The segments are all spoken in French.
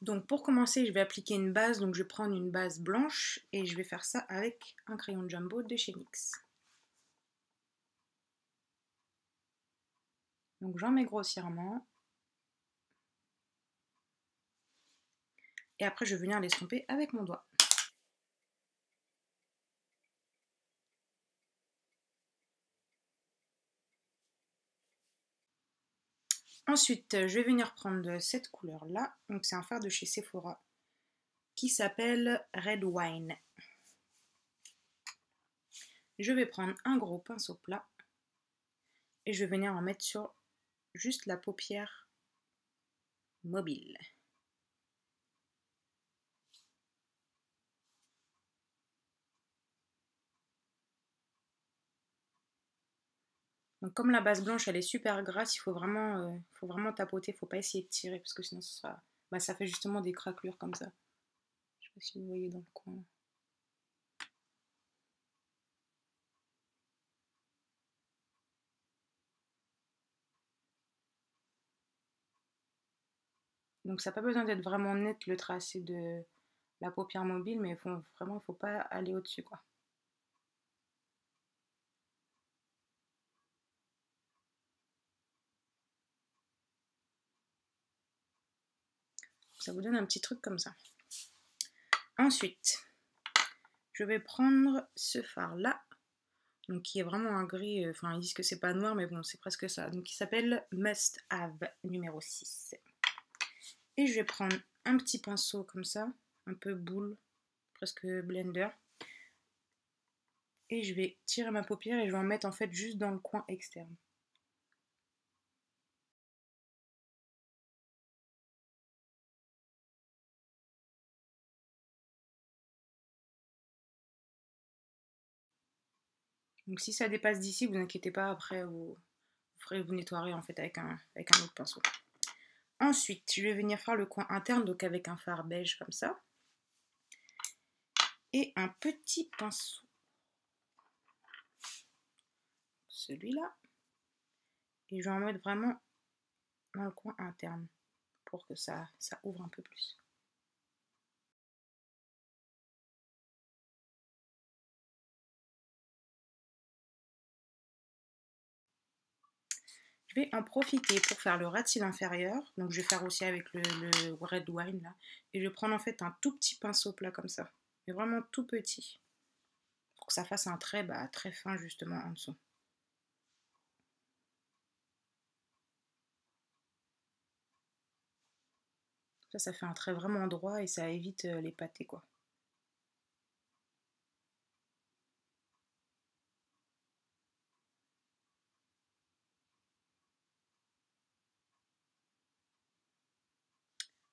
Donc pour commencer, je vais appliquer une base, donc je vais prendre une base blanche et je vais faire ça avec un crayon Jumbo de chez NYX. Donc j'en mets grossièrement. Et après je vais venir l'estomper avec mon doigt. Ensuite, je vais venir prendre cette couleur-là. Donc c'est un fard de chez Sephora qui s'appelle Red Wine. Je vais prendre un gros pinceau plat et je vais venir en mettre sur juste la paupière mobile. Donc comme la base blanche elle est super grasse, il faut vraiment tapoter, il ne faut pas essayer de tirer parce que sinon ça fait justement des craquelures comme ça. Je ne sais pas si vous voyez dans le coin là. Donc ça n'a pas besoin d'être vraiment net le tracé de la paupière mobile, mais vraiment il ne faut pas aller au-dessus quoi. Ça vous donne un petit truc comme ça. Ensuite, je vais prendre ce fard là, donc qui est vraiment un gris, enfin ils disent que c'est pas noir, mais bon c'est presque ça. Donc il s'appelle Must Have numéro 6. Et je vais prendre un petit pinceau comme ça, un peu boule, presque blender. Et je vais tirer ma paupière et je vais en mettre en fait juste dans le coin externe. Donc si ça dépasse d'ici, vous inquiétez pas, après vous nettoierez en fait avec un autre pinceau. Ensuite, je vais venir faire le coin interne, donc avec un fard beige comme ça. Et un petit pinceau. Celui-là. Et je vais en mettre vraiment dans le coin interne pour que ça ouvre un peu plus. Je vais en profiter pour faire le ras de cils inférieur. Donc je vais faire aussi avec le red wine là. Et je vais prendre en fait un tout petit pinceau plat comme ça. Mais vraiment tout petit. Pour que ça fasse un trait très fin justement en dessous. Ça fait un trait vraiment droit et ça évite les pâtés quoi.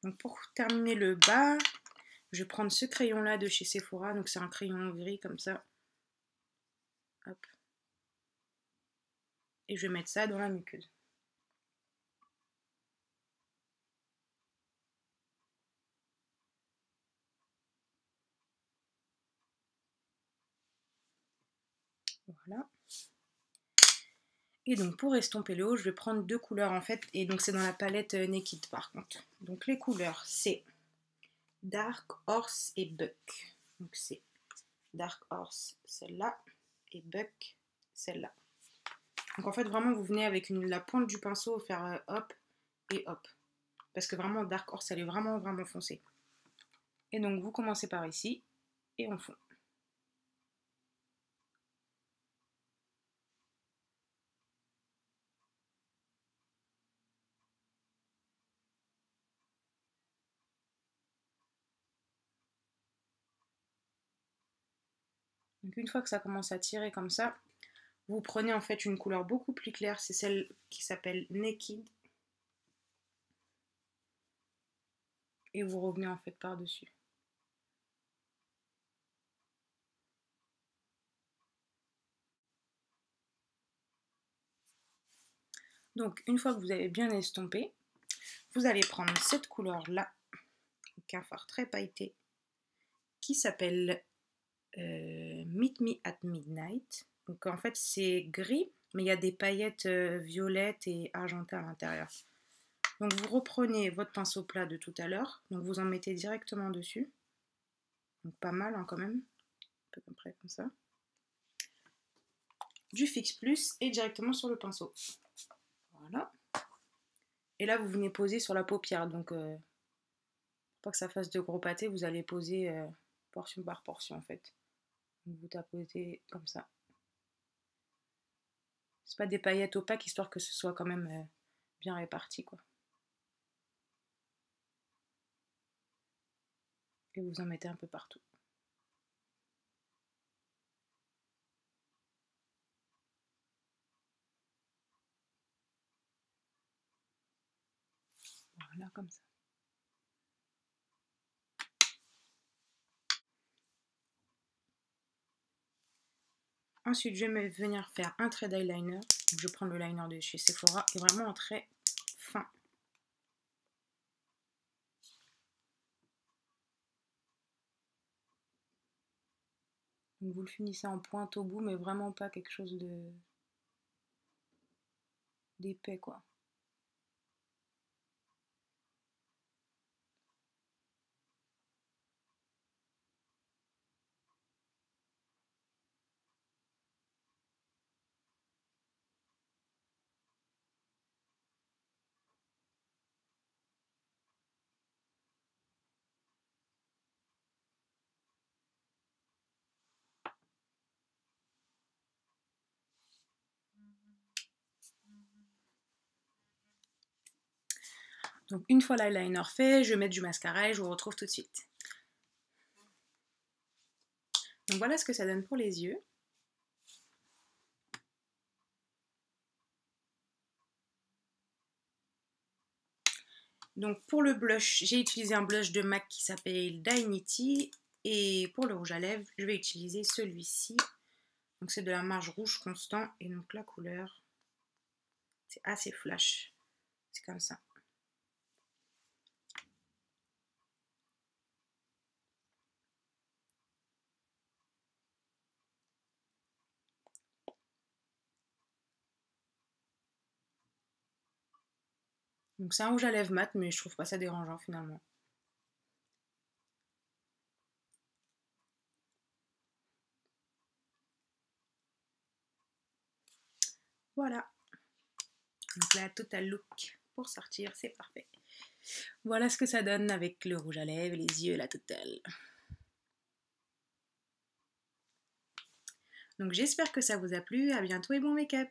Donc pour terminer le bas, je vais prendre ce crayon là de chez Sephora. Donc c'est un crayon gris comme ça. Hop. Et je vais mettre ça dans la muqueuse. Voilà. Et donc pour estomper le haut, je vais prendre deux couleurs en fait. Et donc c'est dans la palette Naked par contre. Donc les couleurs c'est Dark Horse et Buck. Donc c'est Dark Horse celle-là et Buck celle-là. Donc en fait vraiment vous venez avec la pointe du pinceau faire hop et hop. Parce que vraiment Dark Horse elle est vraiment foncée. Et donc vous commencez par ici et on fond. Donc une fois que ça commence à tirer comme ça, vous prenez en fait une couleur beaucoup plus claire, c'est celle qui s'appelle Naked. Et vous revenez en fait par-dessus. Donc une fois que vous avez bien estompé, vous allez prendre cette couleur-là, un fard très pailleté, qui s'appelle Meet Me at Midnight. Donc en fait c'est gris, mais il y a des paillettes violettes et argentées à l'intérieur. Donc vous reprenez votre pinceau plat de tout à l'heure, donc vous en mettez directement dessus. Donc pas mal hein, quand même, à peu près comme ça. Du Fix Plus et directement sur le pinceau. Voilà. Et là vous venez poser sur la paupière, donc pour pas que ça fasse de gros pâtés, vous allez poser portion par portion en fait. Donc vous tapotez comme ça. C'est pas des paillettes opaques, histoire que ce soit quand même bien réparti quoi. Et vous en mettez un peu partout. Voilà, comme ça. Ensuite, je vais venir faire un trait d'eyeliner. Je prends le liner de chez Sephora et vraiment un trait fin. Donc vous le finissez en pointe au bout, mais vraiment pas quelque chose d'épais quoi. Donc une fois l'eyeliner fait, je vais mettre du mascara et je vous retrouve tout de suite. Donc voilà ce que ça donne pour les yeux. Donc pour le blush, j'ai utilisé un blush de MAC qui s'appelle Dignity. Et pour le rouge à lèvres, je vais utiliser celui-ci. Donc c'est de la marge rouge constant. Et donc la couleur, c'est assez flash. C'est comme ça. Donc c'est un rouge à lèvres mat, mais je trouve pas ça dérangeant finalement. Voilà. Donc la total look pour sortir, c'est parfait. Voilà ce que ça donne avec le rouge à lèvres, les yeux, la totale. Donc j'espère que ça vous a plu. À bientôt et bon make-up!